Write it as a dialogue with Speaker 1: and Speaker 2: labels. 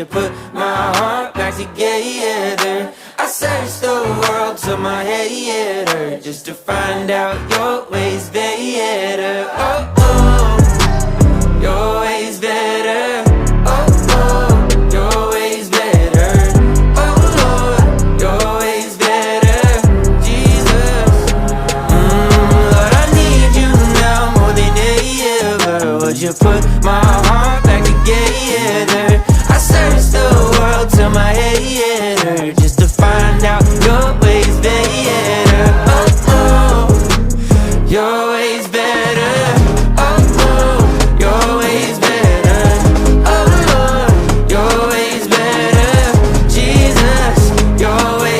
Speaker 1: you put my heart back together? I searched the world till my head hurt, just to find out your ways better. Oh, oh, your ways better. Oh, oh, your ways better. Oh, Lord, your ways better. Jesus, Lord, I need you now more than ever. Would you put